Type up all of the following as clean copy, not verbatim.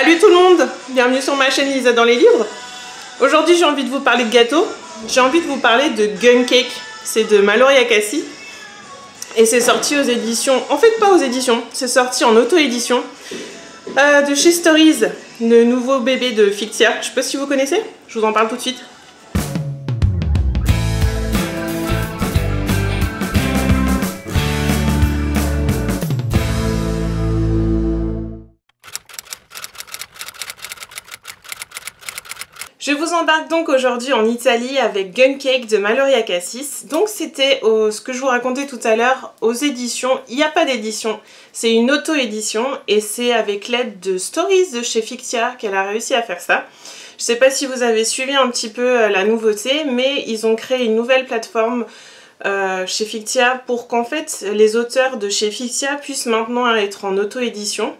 Salut tout le monde, bienvenue sur ma chaîne Lisa dans les livres. Aujourd'hui j'ai envie de vous parler de gâteaux, j'ai envie de vous parler de Gun Cake, c'est de Mallory Akassi et c'est sorti aux éditions, en fait pas aux éditions, c'est sorti en auto-édition de chez Stories, le nouveau bébé de Fictia, je sais pas si vous connaissez, je vous en parle tout de suite. Je vous embarque donc aujourd'hui en Italie avec Gun Cake de Mallory Akassi. Donc c'était ce que je vous racontais tout à l'heure aux éditions. Il n'y a pas d'édition, c'est une auto-édition et c'est avec l'aide de Stories de chez Fictia qu'elle a réussi à faire ça. Je ne sais pas si vous avez suivi un petit peu la nouveauté, mais ils ont créé une nouvelle plateforme chez Fictia pour qu'en fait les auteurs de chez Fictia puissent maintenant être en auto-édition.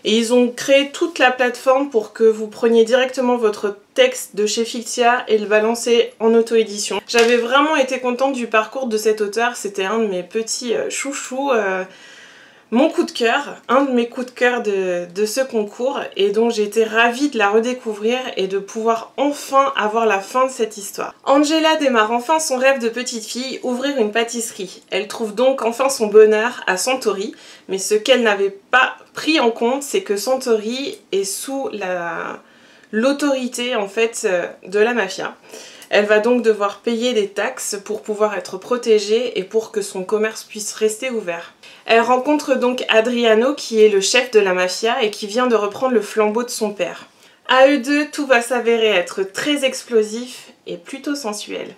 Et ils ont créé toute la plateforme pour que vous preniez directement votre texte de chez Fictia et le balancer en auto-édition. J'avais vraiment été contente du parcours de cet auteur, c'était un de mes petits chouchous, mon coup de cœur, un de mes coups de cœur de ce concours, et donc j'ai été ravie de la redécouvrir et de pouvoir enfin avoir la fin de cette histoire. Angela démarre enfin son rêve de petite fille, ouvrir une pâtisserie. Elle trouve donc enfin son bonheur à Santori, mais ce qu'elle n'avait pas pris en compte, c'est que Santori est sous l'autorité en fait de la mafia. Elle va donc devoir payer des taxes pour pouvoir être protégée et pour que son commerce puisse rester ouvert. Elle rencontre donc Adriano qui est le chef de la mafia et qui vient de reprendre le flambeau de son père. À eux deux, tout va s'avérer être très explosif et plutôt sensuel.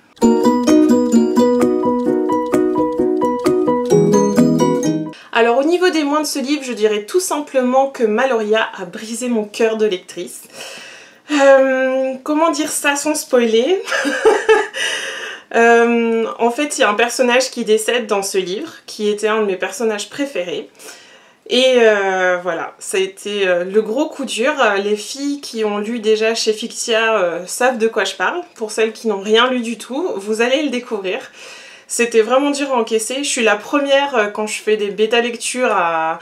Alors au niveau des moins de ce livre, je dirais tout simplement que Maloria a brisé mon cœur de lectrice. Comment dire ça sans spoiler? En fait, il y a un personnage qui décède dans ce livre, qui était un de mes personnages préférés. Et voilà, ça a été le gros coup dur. Les filles qui ont lu déjà chez Fictia savent de quoi je parle. Pour celles qui n'ont rien lu du tout, vous allez le découvrir. C'était vraiment dur à encaisser. Je suis la première, quand je fais des bêta-lectures, à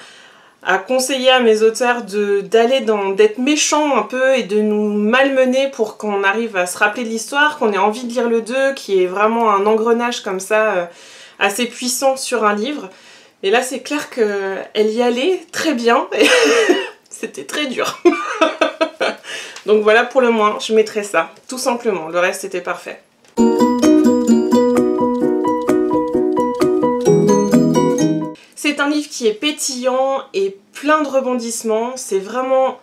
conseiller à mes auteurs d'être méchants un peu et de nous malmener pour qu'on arrive à se rappeler de l'histoire, qu'on ait envie de lire le 2, qui est vraiment un engrenage comme ça assez puissant sur un livre. Et là c'est clair qu'elle y allait très bien et c'était très dur. Donc voilà, pour le moins je mettrais ça, tout simplement, le reste était parfait. C'est un livre qui est pétillant et plein de rebondissements, c'est vraiment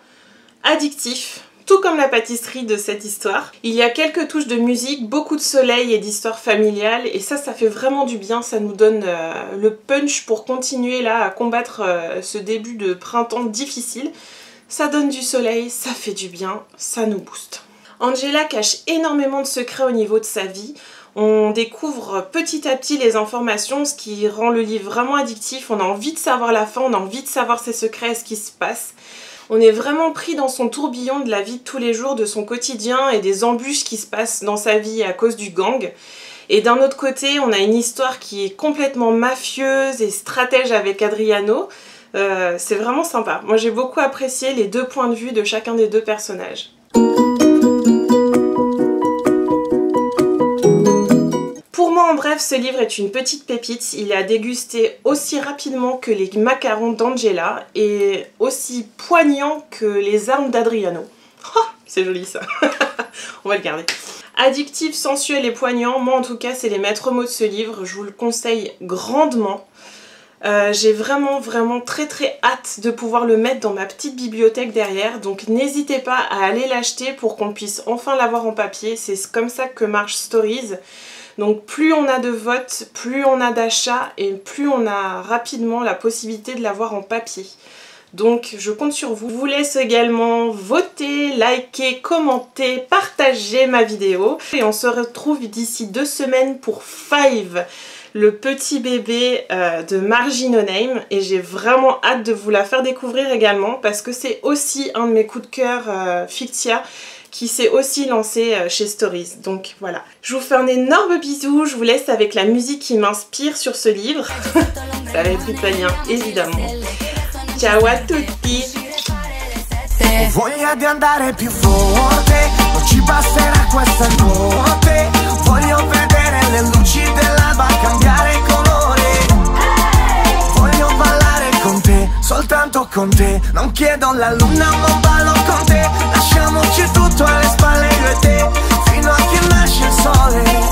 addictif, tout comme la pâtisserie de cette histoire. Il y a quelques touches de musique, beaucoup de soleil et d'histoire familiale et ça fait vraiment du bien, ça nous donne le punch pour continuer là à combattre ce début de printemps difficile. Ça donne du soleil, ça fait du bien, ça nous booste. Angela cache énormément de secrets au niveau de sa vie. On découvre petit à petit les informations, ce qui rend le livre vraiment addictif. On a envie de savoir la fin, on a envie de savoir ses secrets, ce qui se passe. On est vraiment pris dans son tourbillon de la vie de tous les jours, de son quotidien et des embûches qui se passent dans sa vie à cause du gang. Et d'un autre côté, on a une histoire qui est complètement mafieuse et stratège avec Adriano. C'est vraiment sympa. Moi j'ai beaucoup apprécié les deux points de vue de chacun des deux personnages. En bref, ce livre est une petite pépite, il est à déguster aussi rapidement que les macarons d'Angela et aussi poignant que les armes d'Adriano. Oh, c'est joli ça. On va le garder. Addictif, sensuel et poignant, moi en tout cas c'est les maîtres mots de ce livre, je vous le conseille grandement. J'ai vraiment très hâte de pouvoir le mettre dans ma petite bibliothèque derrière, donc n'hésitez pas à aller l'acheter pour qu'on puisse enfin l'avoir en papier, c'est comme ça que marche Stories. Donc plus on a de votes, plus on a d'achats et plus on a rapidement la possibilité de l'avoir en papier. Donc je compte sur vous. Je vous laisse également voter, liker, commenter, partager ma vidéo. Et on se retrouve d'ici 2 semaines pour Five, le petit bébé de Margie No Name. Et j'ai vraiment hâte de vous la faire découvrir également parce que c'est aussi un de mes coups de cœur Fictia qui s'est aussi lancé chez Stories. Donc voilà. Je vous fais un énorme bisou, je vous laisse avec la musique qui m'inspire sur ce livre. Ça va être italien, évidemment. Ciao à tutti! voglia di andare più forte, non ci basterà questa notte. Voglio vedere le luci dell'alba cambiare colore. Voglio ballare con te, soltanto con te. Non chiedo la luna ma ballo con te. Lasciamoci tutto alle spalle io e te, fino a che nasce il sole.